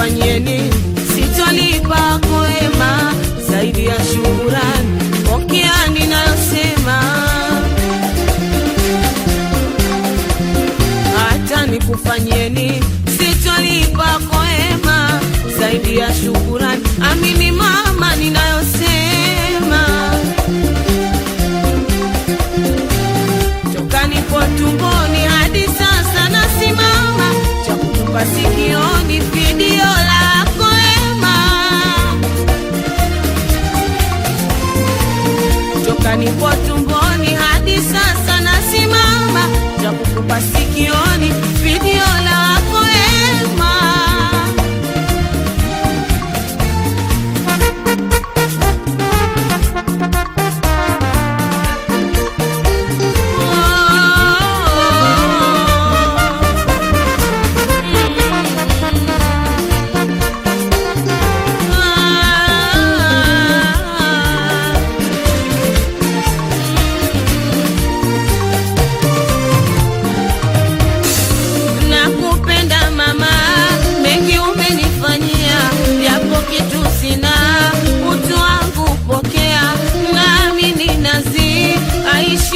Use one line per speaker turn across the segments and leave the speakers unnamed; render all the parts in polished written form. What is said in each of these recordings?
nikufanyieni, sitolipa kwema zaidi ya shukurani. Pokea ninayosema, hata nikufanyieni, sitolipa kwema zaidi ya shukurani. Amini mama ninayosema, toka nipo tumboni hadi sasa nasimama, cha kutupa sikioni video lako ema. Toka nipo tumboni hadi sasa nasimama, cha kutupa sikioni video lako ema.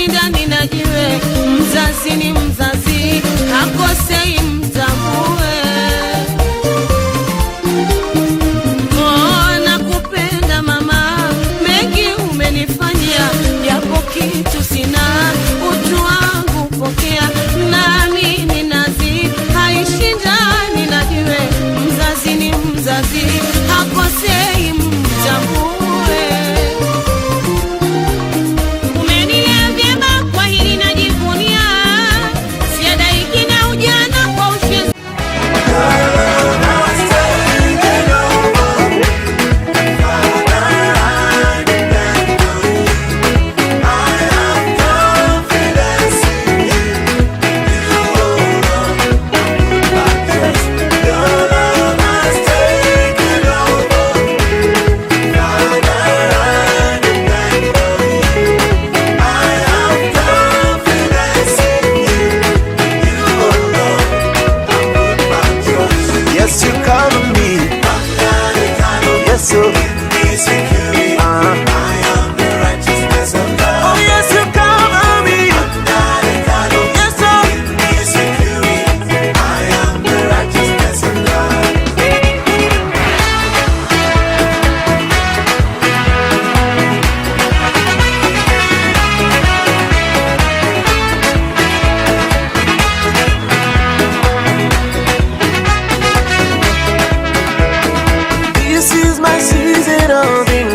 Ndani najiwe, mzazi ni mzazi, hakosei mtambue. Oh, nakupenda mama, mengi umenifanyia, japo kitu sina, utu wangu pokea. Nami ni nazi, haishi ndani najiwe, mzazi ni mzazi, hakosei mtambue.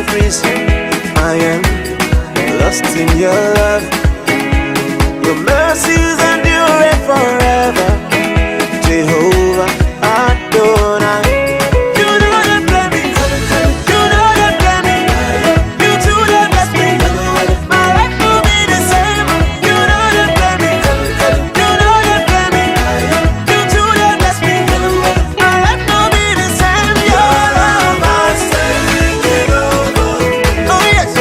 I am lost in your love. Your mercies endure forever. Jehovah Adonai. You know you bless me. You know you bless me. You too don't bless me. My life will be the same. You know you bless me. You know you bless me. You too don't bless me. My life will be the same. Your love has taken over. Oh yes.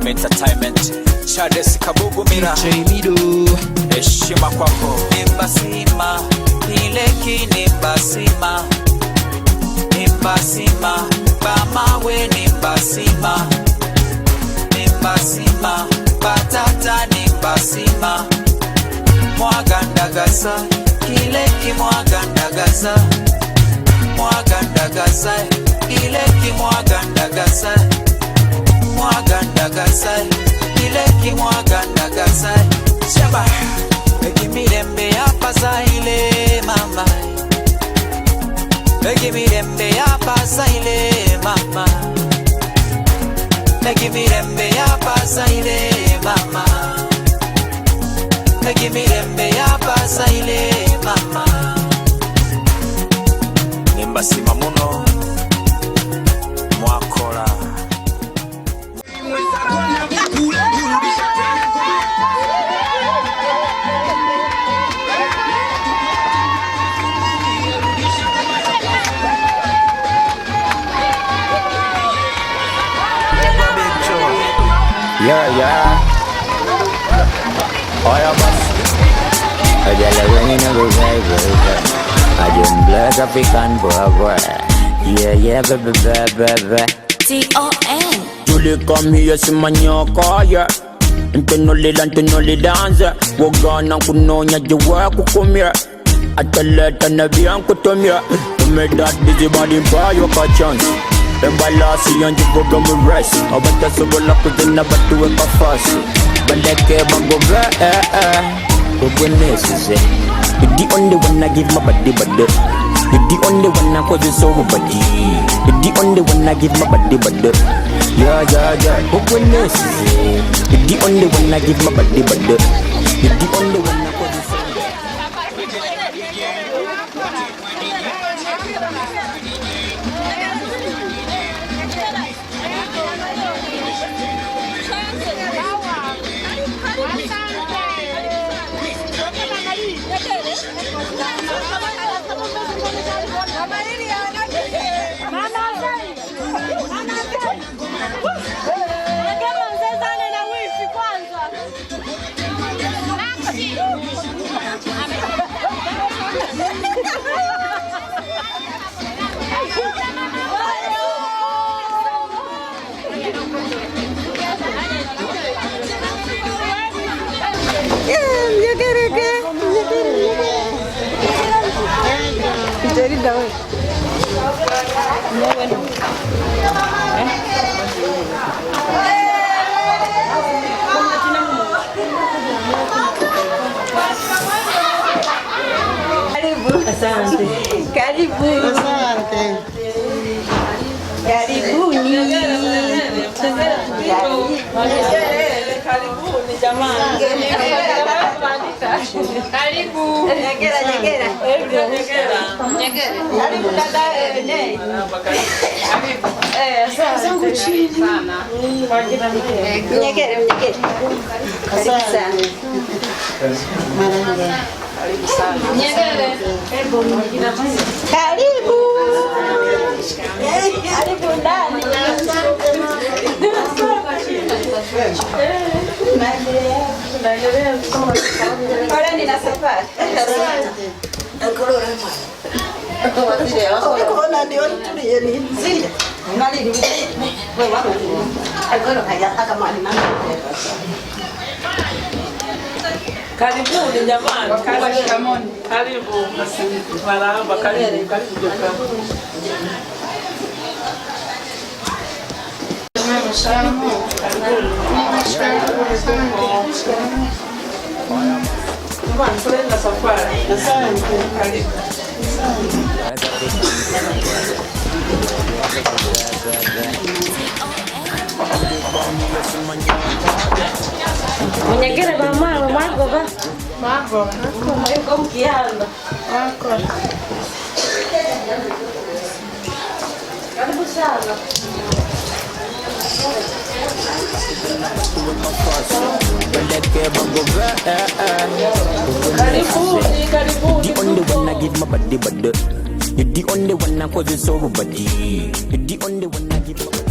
Entertainment Chades Kabugumira heshima kwako nimbasima ileki nimbasima nimbasima bamawe nimbasima nimbasima batata nimbasima mwagandagaza ileki mwagandagaza mwagandagaza ileki mwagandagaza mwagandagaza ileki mwagandagaza shaba ekimirembe yapazaile mama ekimirembe yapazaile mama ekimirembe yapazaile mama ekimirembe yapazaile mama nimbasima muno mwakora
Yeah. Oh, yeah, boss. I just like when you never right. I just black African boy. Yeah, baby.
T-O-N.
Julie come here, see my nyoko, yeah. Internally dance. Wagana kunonya jiwa kukumia. Ataleta na bianco tomia. To make that busy body buy you a chance. Embalasi and you go me rest. I bet that's all I could do, but do it fast. But like a bango, the witness is it. You're the only one I give my body, but you're the only one I cause it's over, body. You're the only one I give my body, but yeah. The witness is it. You're the only one I give my body, but you're the only one I cause it's over.
wewe. Asante. Karibuni. Asante. Karibuni. Karibuni jamani. Karibu. Nyegera. Karibu dada Nei. Karibu. Asante sana. Nyegera. Karibu sana. Karibu sana. Nyegere. Karibu. Karibu ndani. Ahora ni la safari.
Karibuni jamani, karibu. Marahaba, karibu.
Nyegera ba mama mwago ba. Mwago. Yuko mkianda. Wako. Karibu sana.
The only one I give my body, you're the only one I cause it's over body. You're the only one I give my body.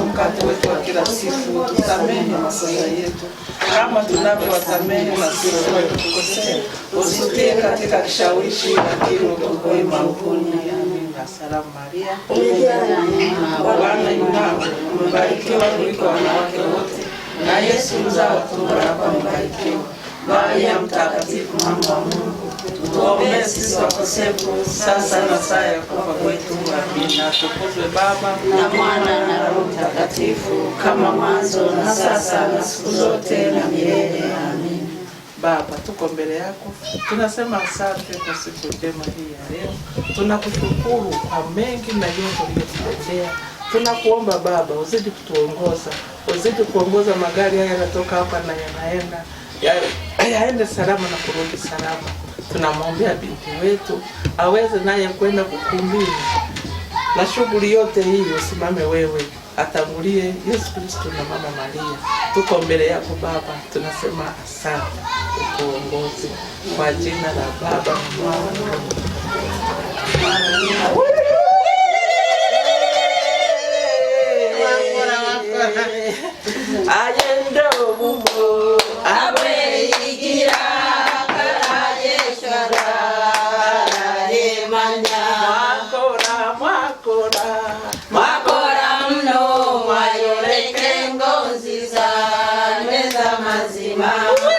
Mkate wetu wa kila siku, tusamehe makosa yetu kama tunavyowasamehe na sisi waliotukosea, usitie katika kishawishi, lakini utuokoe maovuni. Amina. Salamu Maria, Bwana yu nawe, umebarikiwa kuliko wanawake wote, na Yesu mzao wa tumbo lako amebarikiwa. Maria mtakatifu, mama wa Mungu, tuombee sisi wakosefu, sasa na saa ya kufa kwetu. Amina. Tukuzwe Baba na Mwana na Roho Mtakatifu, kama mwanzo na sasa na siku zote na milele. Amina. Baba, tuko mbele yako, tunasema asante kwa siku njema hii ya leo. Tunakushukuru kwa mengi na yote uliyotutendea. Tunakuomba Baba, uzidi kutuongoza, uzidi kuongoza magari haya yanatoka hapa na yanaenda yaende salama na kurudi salama. Tunamwombea binti wetu aweze naye kwenda kukumbini na shughuli yote hii, usimame wewe, atangulie Yesu Kristo na Mama Maria. Tuko mbele yako Baba, tunasema asante, utuongoze kwa jina la Baba na Mwana. Ayendo Mungu awe igira karayeshwara yemanya mwakora mno mayoleke ngonzi
Wewe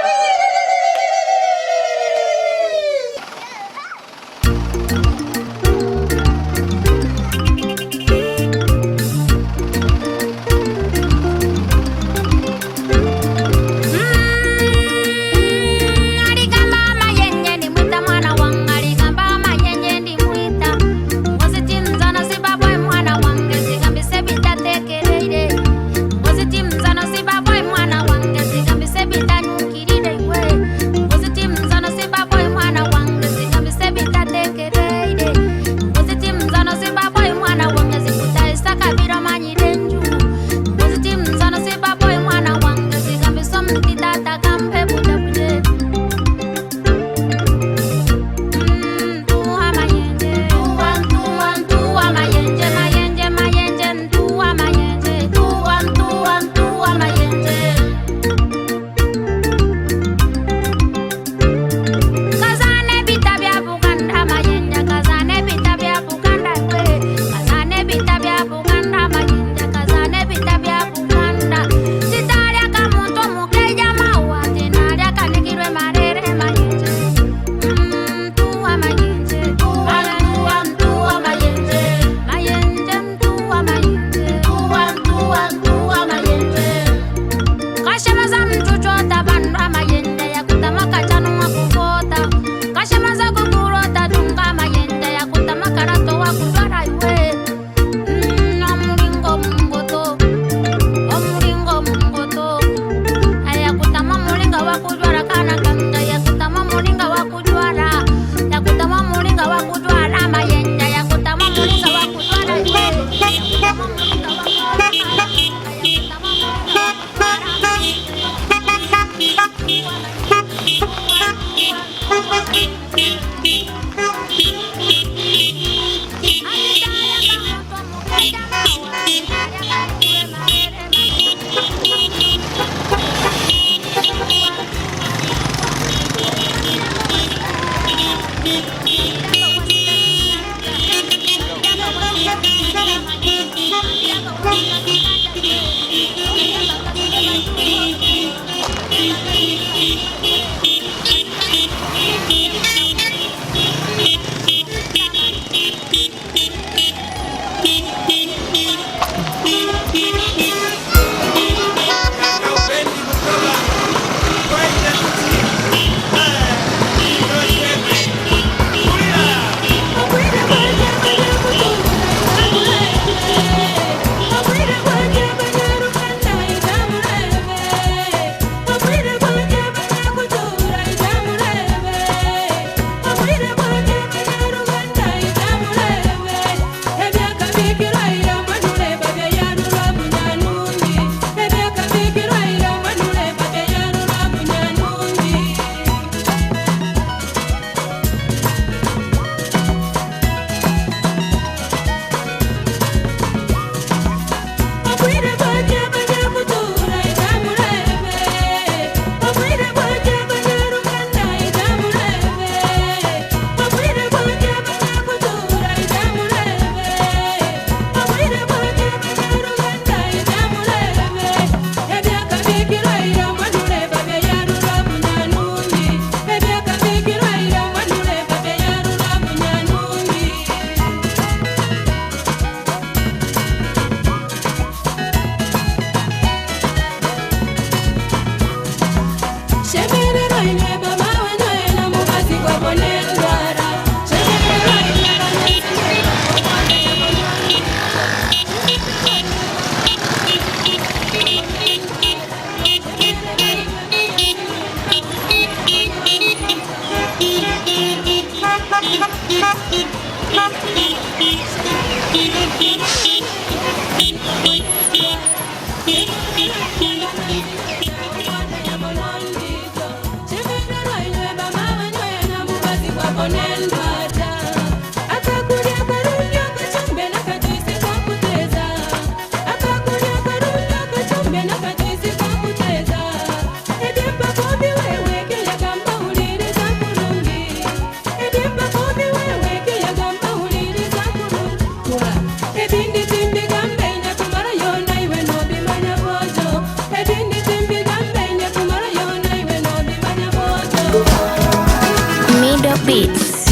Beats.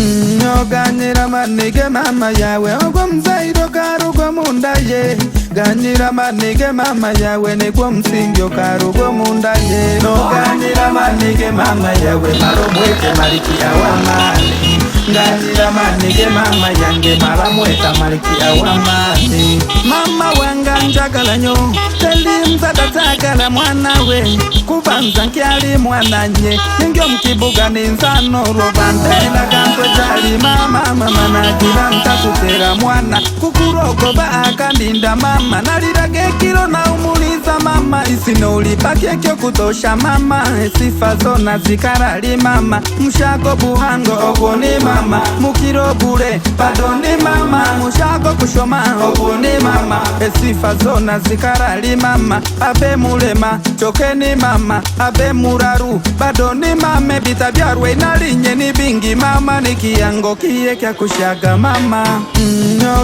Ganyira manige mama yawe ogwo mzairo karugo mundaye. Ganyira manige mama yawe negwo msingyo karugo mundaye. No ganyira manige mama yawe maromwete maliki awamani. Ganyira manige mama yange maramweta maliki awamani. Mama wanga njagala nyo teli mzadatagala mwana we. Kubanza nkyali mwana nye ningyo mkibuga ninzano robandela gantwe jali mama nagira ntakutera mwana kukurogoba akandinda mama nalirage kilo na umuliza mama isino ulipake kyo kutosha mama sifa zona zikarali mama mshago buhango ogoni mama mukiro bure padoni mama mshago kushoma ogoni mama sifa zona zikarali mama abe mulema chokeni mama abe muraru badoni mame bitabyarwe nalinye nibingi mama nikiyango kiye kya kushaga mama.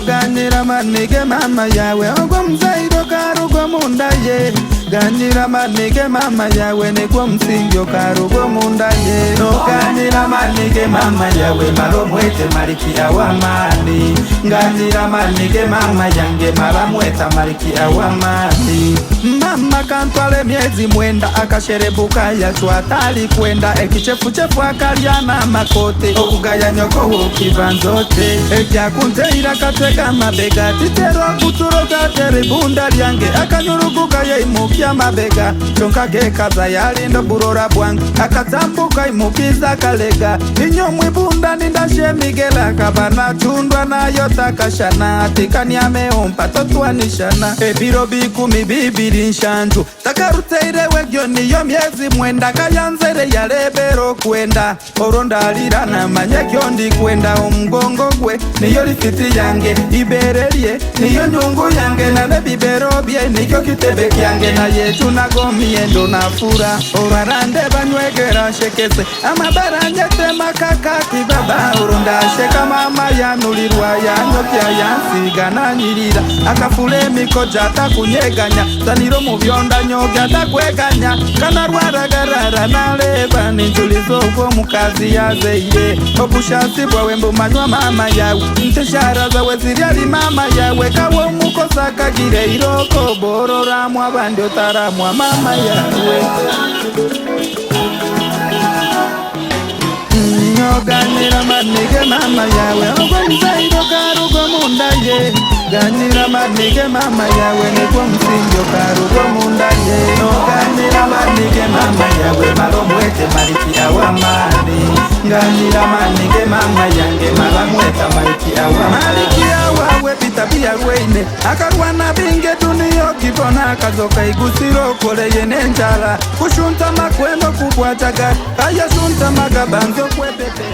Ganyira manige mama yawe ogwo mzairo karugo mundaye. Ganyira manige mama yawe negwo msingyo karugo mundaye. Ganyira manige mama yawe maromwete maliki awamani. Ganyira manige mama yange maramweta maliki awamani. Mama kantwale miezi mwenda akasherebuka yachwatali kwenda ekichefuchefu akalyana makote okugaya nyoko ukivanzote ekyakunteira kateka mabega titero kuturoga teribunda lyange akanyuruguka yaimukia mabega chonka gekaza yalindo burora bwangu akatambuka imukiza kalega inyo mwibunda nindashe migela kabana chundwa nayo takashana atikani ameompa totuanishana ebiro bikumi bibiri nshanju takaruteire wegyo niyo miezi mwenda kayanzere yarebero kwenda orondalira na manyekyo ndi kwenda omgongo gwe niyo lifiti yange iberelye niyo nyungu yange na nebibero bye niyo kitebe kyange na yetu nagomie ndo nafura orarande banywegera shekese amabaranye tema kakati baba orondasheka mama yanulirwa yanyokya yansiga nanyirira akafule mikoja takunyeganya zaniro mubyonda nyoga takweganya kana rwaragarara naleba ninjulizo uko mukazi yazeire obushasi bwawe mbumanywa mama yawe nteshara zawe ziriali mama yawe kawo mukosa kagire iroko borora mwabandi otaramwa mama yawe. Ganyira manige mama yawe ogwo mzairo karugo mundaye. Ganyira manige mama yawe negwo msingyo karugo mundaye. Ganyira manige mama yawe maromwete maliki awamani. Ganyira manige mama yange maramweta maliki awamani. Maliki awawe bitabia rweine akarwana binge duniyo kibona akazoka igusiro koleye nenjala kushunta makwendo kubwataga ayashunta magabanzo kwebebe.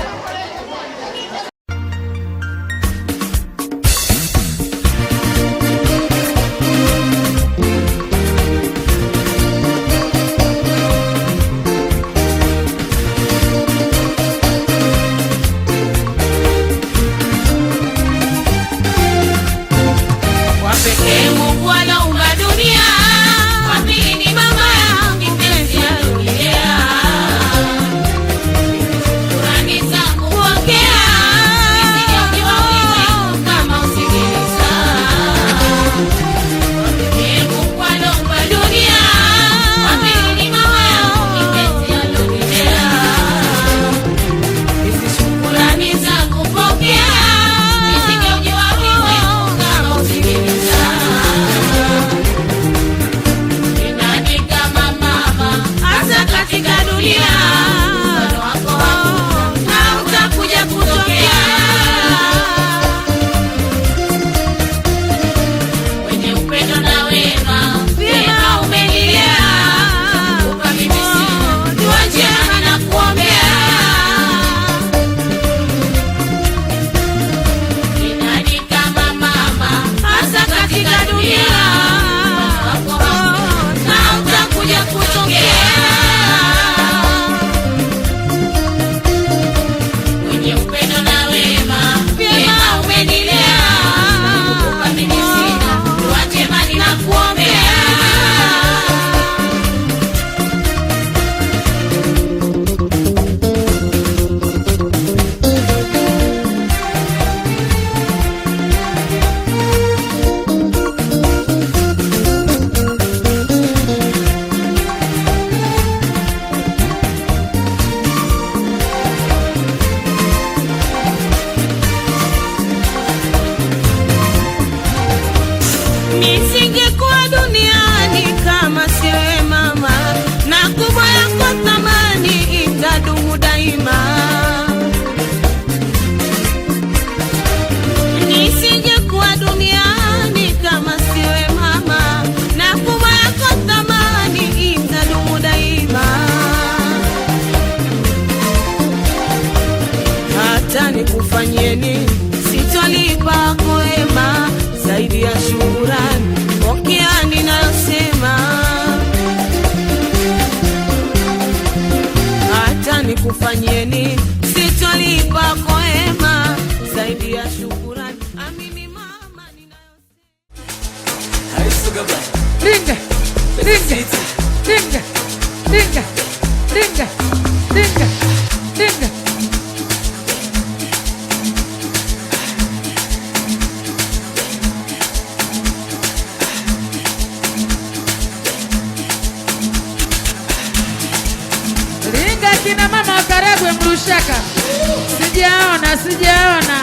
Zangu tukufanyieni, sitolipa kwa hema zaidi ya shukurani. Amini mama
Ringa, ringa, ringa, ringa, ringa, ringa, ringa. Ringa kina mama wa Karagwe Mrushaka. Sijaona, sijaona.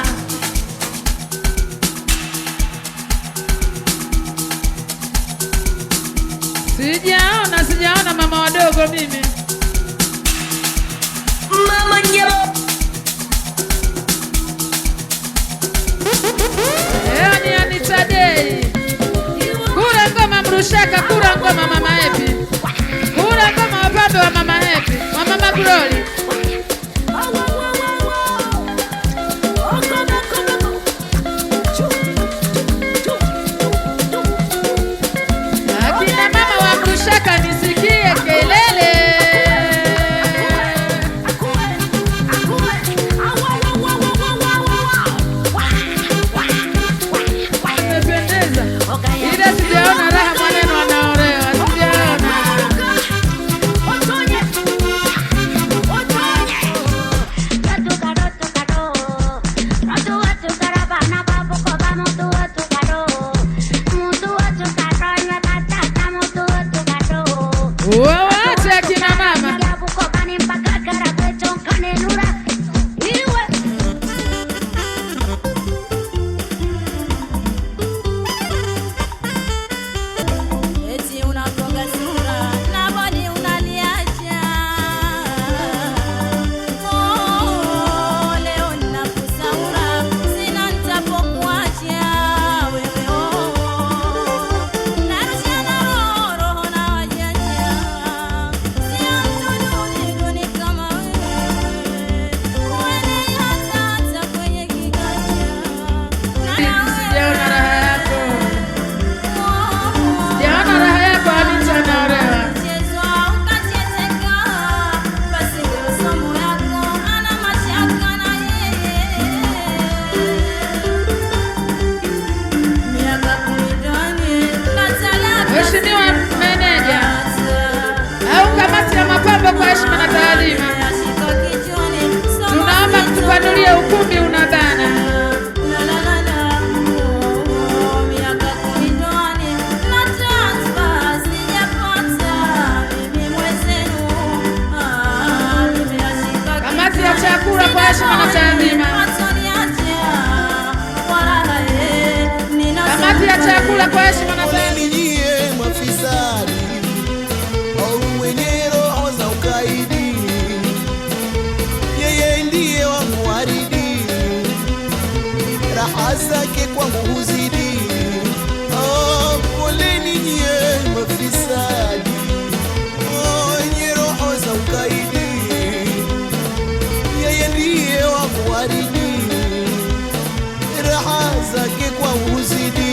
Sijaona mama wadogo mimi.
mama nyero.
Leo ni Anita Day. Kura ngoma Mrushaka, kura ngoma mama Happy. Kura ngoma wapambe wa mama Happy, wa mama Glory. Akina mama wa Mrushaka nisikie kelele. Nimependeza. Ila sijaona raha maneno wanaolewa. Sijaona. Waache akina mama.
Eti unakonga sura na bodi unaliacha. Oh, leo ninakusaura, sina nitapokuacha wewe. Narusha na roho na wajanja, sio mtu duni kama wewe. Uende hata kwenye kiganja.
Sijaona raha yako. Sijaona raha yako Anita anaolewa. Mheshimiwa meneja au kamati ya mapambo, kwa heshima na taadhima, tunaomba mtupanulie ukumbi unabana. Kamati ya chakula, kwa heshima na taadhima. Kamati ya chakula, kwa heshima na taadhima.
Ninyie mafisadi au wenye roho za ukaidi, yeye ndiye wangu waridi, raha zake kwangu huzidi. Oh, poleni nyie mafisadi wenye roho za ukaidi, yeye ndiye wangu waridi, raha zake kwangu huzidi.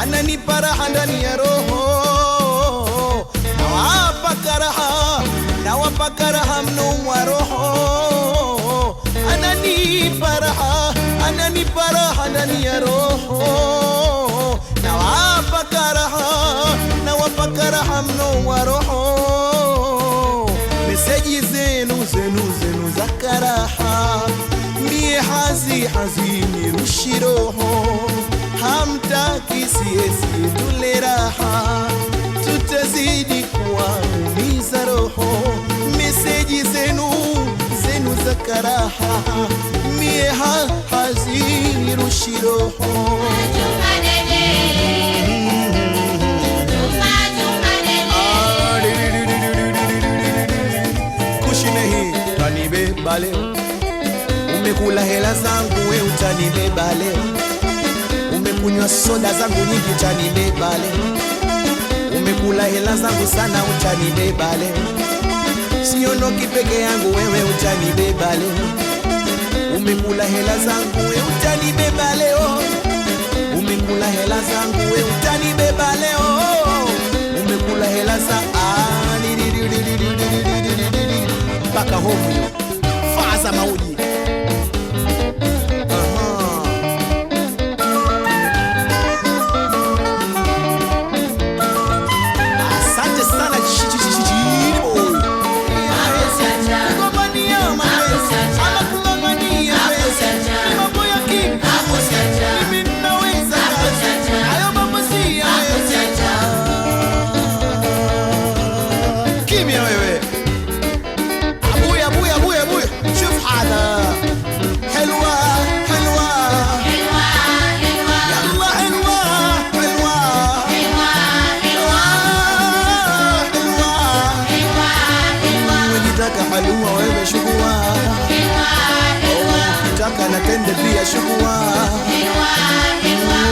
Ananipa raha ndani ya roho, nawapa raha mno mwa roho. Ananipa raha ndani ya roho, nawapa raha mno mwa roho. Meseji zenu za karaha, mie hazi nirushi roho. Hamtaki siesi tule raha, tutazidi kuwaumiza roho. Meseji zenu za karaha, mie hazinirushi roho. Kushine hii utanibeba leo, umekula hela zangu we utanibeba leo, umekunywa soda zangu nyingi utanibeba leo, umekula hela zangu sana utanibeba leo, siondoki peke yangu wewe utanibeba leo, umekula hela zangu we utanibeba leo, umekula hela zangu we utanibeba leo.
shugua.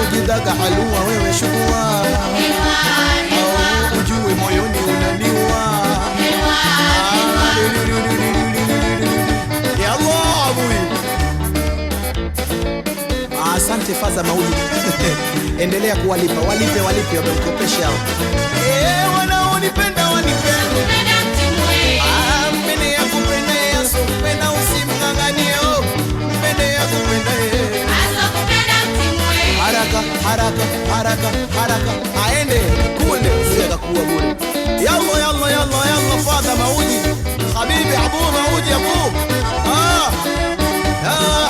Ukitaka halua wewe shugua. Ujue moyoni unaniua. Ya Allah abui. Asante Faza Maulidi. Endelea kuwalipa, walipe wamekopesha. Wanaonipenda wanipende. Mpende ya kupenda yaso kupenda usimng'ang'anie. Mpende ya kupenda haraka aende kunde usiyaka kuwa bure. Yalla Faza Maulidi. Habibi Abu Maulidi Abu.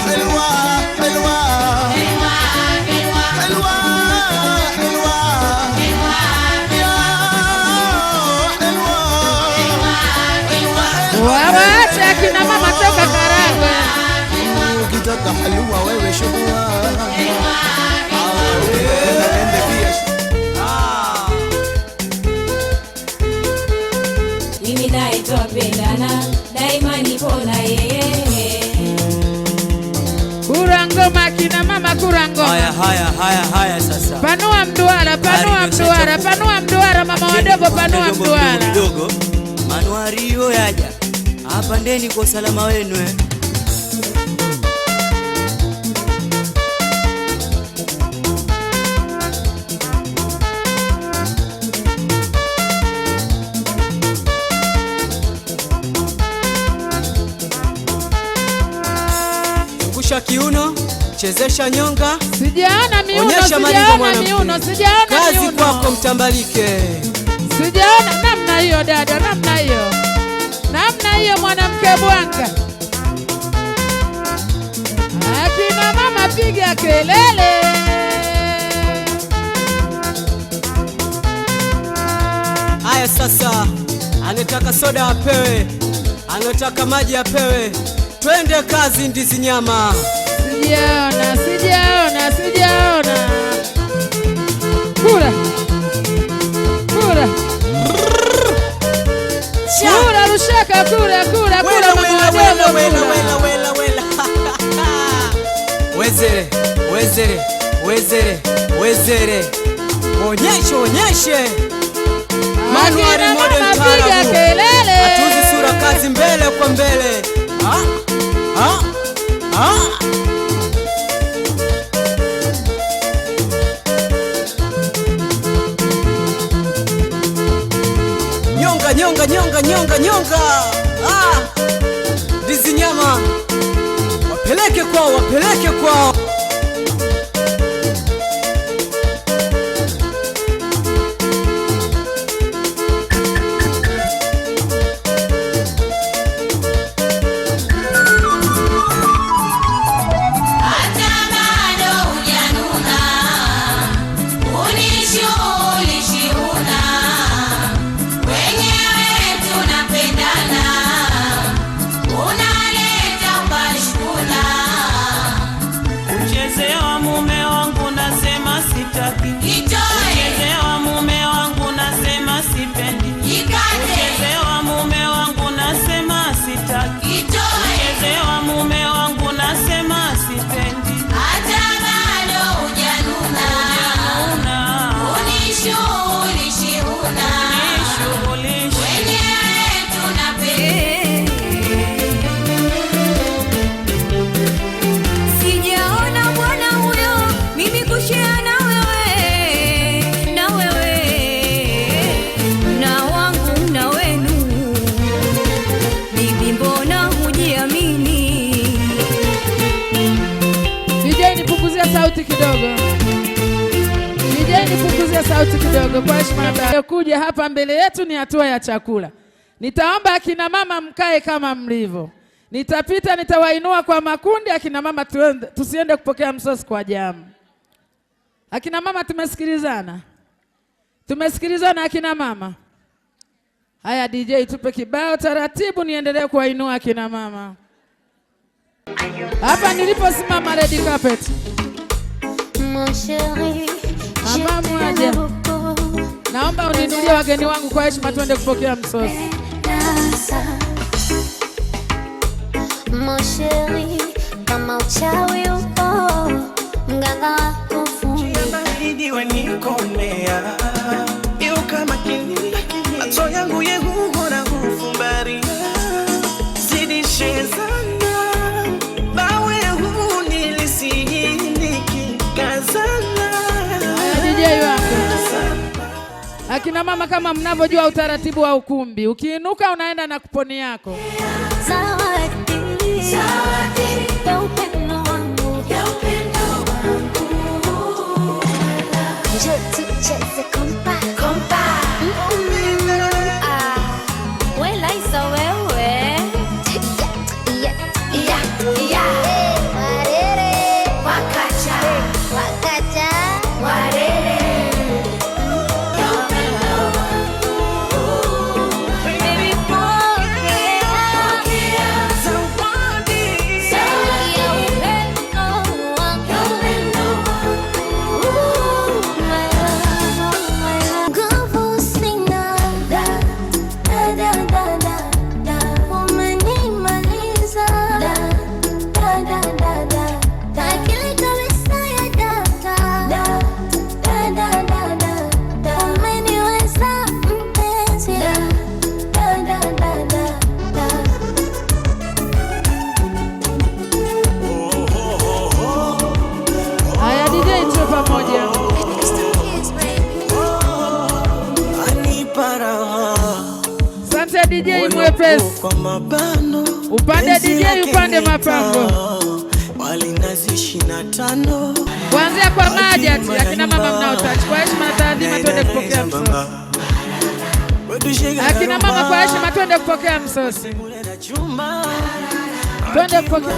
حلوة حلوة حلوة حلوة حلوة يا حلوة
Waacha kina mama toka Karagwe.
Ukitaka halua wewe shugua.
Mimi naye twapendana, daima nipo na yeye.
Kura ngoma kina mama, kura ngoma.
Haya sasa.
Panua mduara mama wadogo, panua mduara.
Mdogo. Manuari yo yaja. Hapa ndeni kwa salama wenu. Zungusha kiuno, chezesha nyonga.
Sijaona miuno,
Kazi kwako mtambalike.
Sijaona namna hiyo dada, namna hiyo mwanamke bwanga. Akina mama piga kelele.
Haya sasa, anataka soda apewe, anataka maji apewe. Twende kazi ndizi nyama.
Sijaona. Kura rushaka, kura mama wadogo.
Wezere. Onyeshe. Manuari modern
piga kelele.
Atuzi sura kazi mbele kwa mbele. Nyonga. Ndizi nyama. Wapeleke kwao.
Sauti kidogo kwa heshima. Kuja hapa mbele yetu ni hatua ya chakula. Nitaomba akina mama mkae kama mlivyo. Nitapita, nitawainua kwa makundi. Akina mama tusiende kupokea msosi kwa jamu. Akina mama tumesikilizana akina mama. Haya DJ tupe kibao taratibu, niendelee kuwainua akina mama. Hapa niliposimama red carpet.
Mon chéri,
naomba uninulie wageni wangu kwa heshima, tuende kupokea msosi.
Mon chéri, kama kama uchawi upo, mganga wako fundi.
Baridi wanikomea, yu kama kinini, macho yangu yehugo na kufumbaria. Zidi shezana, bawe huu nilisihindiki kazana.
DJ wako. Akina mama kama mnavyojua utaratibu wa ukumbi, ukiinuka unaenda na kuponi yako.
Zawadi, zawadi ya upendo wangu, ya upendo wangu. Njoo tucheze kompa, kompa. Wela isa wewe. Warere, wakacha, wakacha, warere.
DJ mwepesi. Upande DJ upande mapango. Kuanzia kwa Majati, akina mama mnaotouch. Kwa heshima na taadhima twende kupokea msosi. Akina mama kwa heshima twende kupokea msosi. Twende kupokea.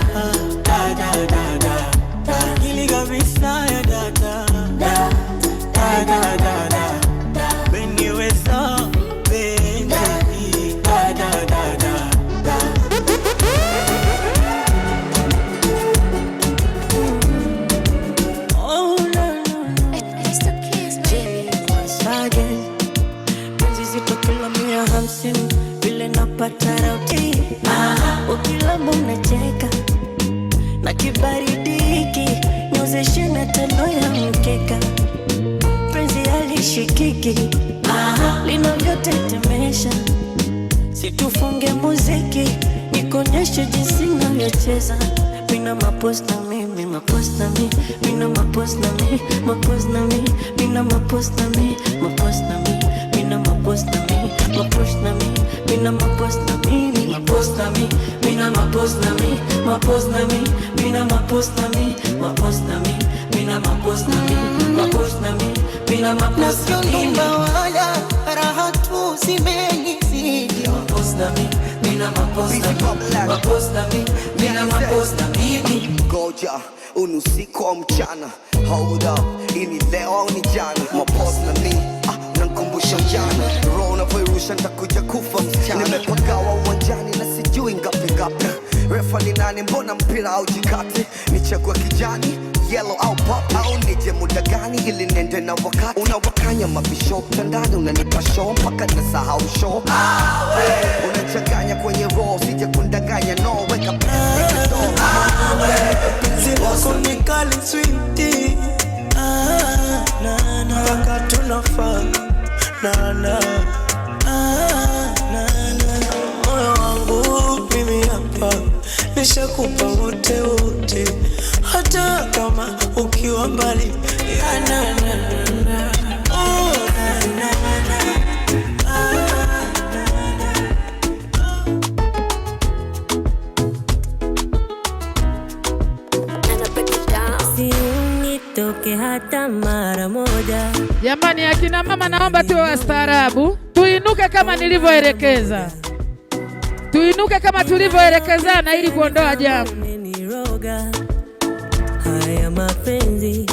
Vile napata rauti ukilambo unacheka na kibaridiki nyozeshe na tano ya mkeka penzi halishikiki linavyotetemesha situfunge muziki nikonyeshe jinsi navyocheza mina mapost na mimi mapost na mi mina mapost na mi mapost na mi mina mapost na mi mapost na mi mina mapost na mi mapost na mi mina mapost na mi mapost na mi mina mapost na mi mapost na mi mina mapost na mi mapost na mi mina mapost na mi mapost na mi mina mapost na mi wala raha tu zimenizidi mapost na mi mina mapost na mi mapost na mi mina mapost na mi
goja unusiku wa mchana hold up ini leo au ni jana mapost na mi nankumbusha mjana roho unavyoirusha nitakuja kufa msichana nimepagawa uwanjani na sijui ngapi ngapi refa ni nani mbona mpira au jikati nichague kijani yellow au pop au nije muda gani ili nende na wakati unawakanya mabisho mtandani unanipa show mpaka nasahau show unachanganya kwenye roho sije kundanganya no weka pesa
zilako ni kali sweetie mpaka tunafaa moyo wangu mimi hapa nishakupa wote wote hata kama ukiwa mbali
Toke hata mara moja.
Jamani akina mama naomba tuwe wastaarabu. Tuinuke kama nilivyoelekeza. Tuinuke kama tulivyoelekezana ili kuondoa jamu.
Haya mapenzi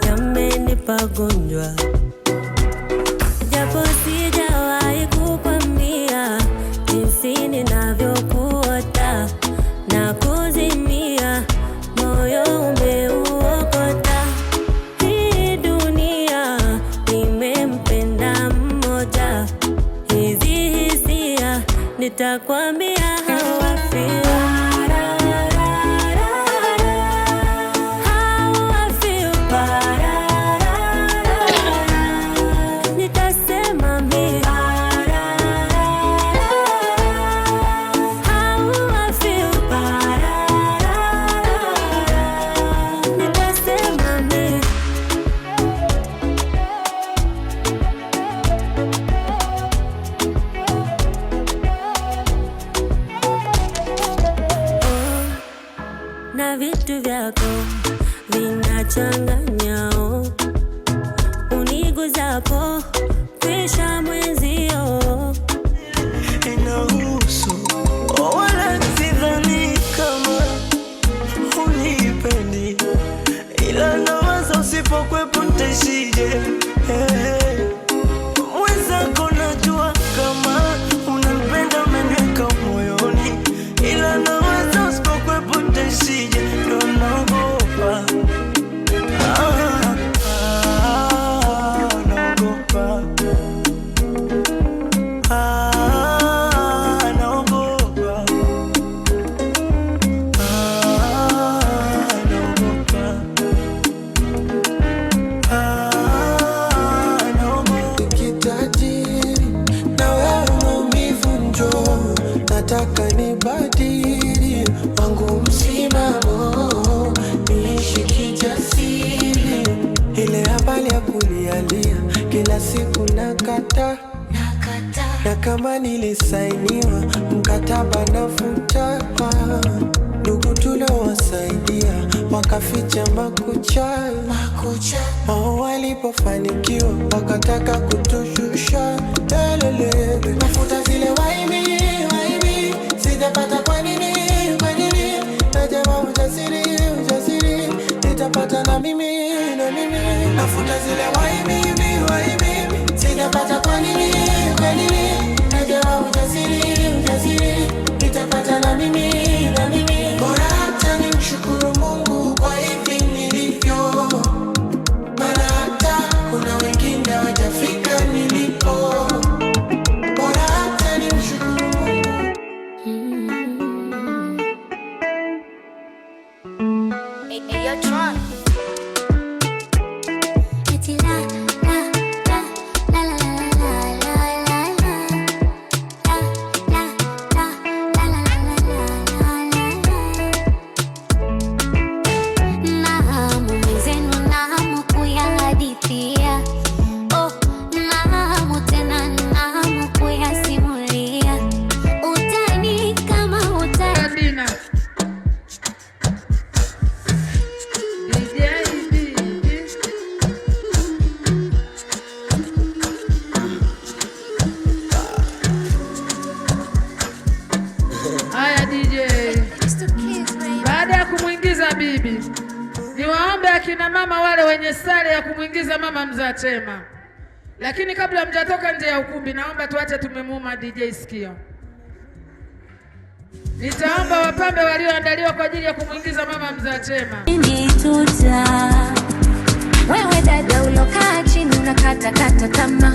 yamenipa gonjwa. Japo sijawahi kukwambia jinsi ninavyokuota na kuzimia moyo umeuokota. Hii dunia nimempenda mmoja, hizi hisia nitakwambia hawafia. unanichanganyao, uniguzapo kisha mwenzio
inahusu wala sidhani kama unipendi, ila nawaza usipokwepo ntaishije. Mwenzako najua kama unanipenda, umeniweka moyoni, ila nawaza usipokwepo ntaishije. Ndo naogopa, naogopa, nataka nibadili wangu msimamo, niishi kijasiri. Ile habari ya kulialia kila siku nakata, na kama nilisainiwa mkataba nafuta. Ndugu tuliowasaidia wakaficha makucha, wao walipofanikiwa wakataka kutushusha. Nafuta zile waibi, sitapata kwa nini, najama ujasiri, nitapata na mimi. Nafuta zile waibi, sitapata kwa nini, najama ujasiri, nitapata na mimi. Bora hata nimshukuru Mungu kwa hivi nilivyo, maana hata kuna wengine hawajafika nilipo. Bora hata nimshukuru
bibi. Niwaombe akina mama wale wenye sare ya kumwingiza mama mzaa chema. Lakini kabla mjatoka nje ya ukumbi, naomba tuache tumemuuma DJ sikio. Nitaomba wapambe walioandaliwa kwa ajili ya kumwingiza mama mzaa chema.
Wewe dada ulokaa chini unakata kata tamaa.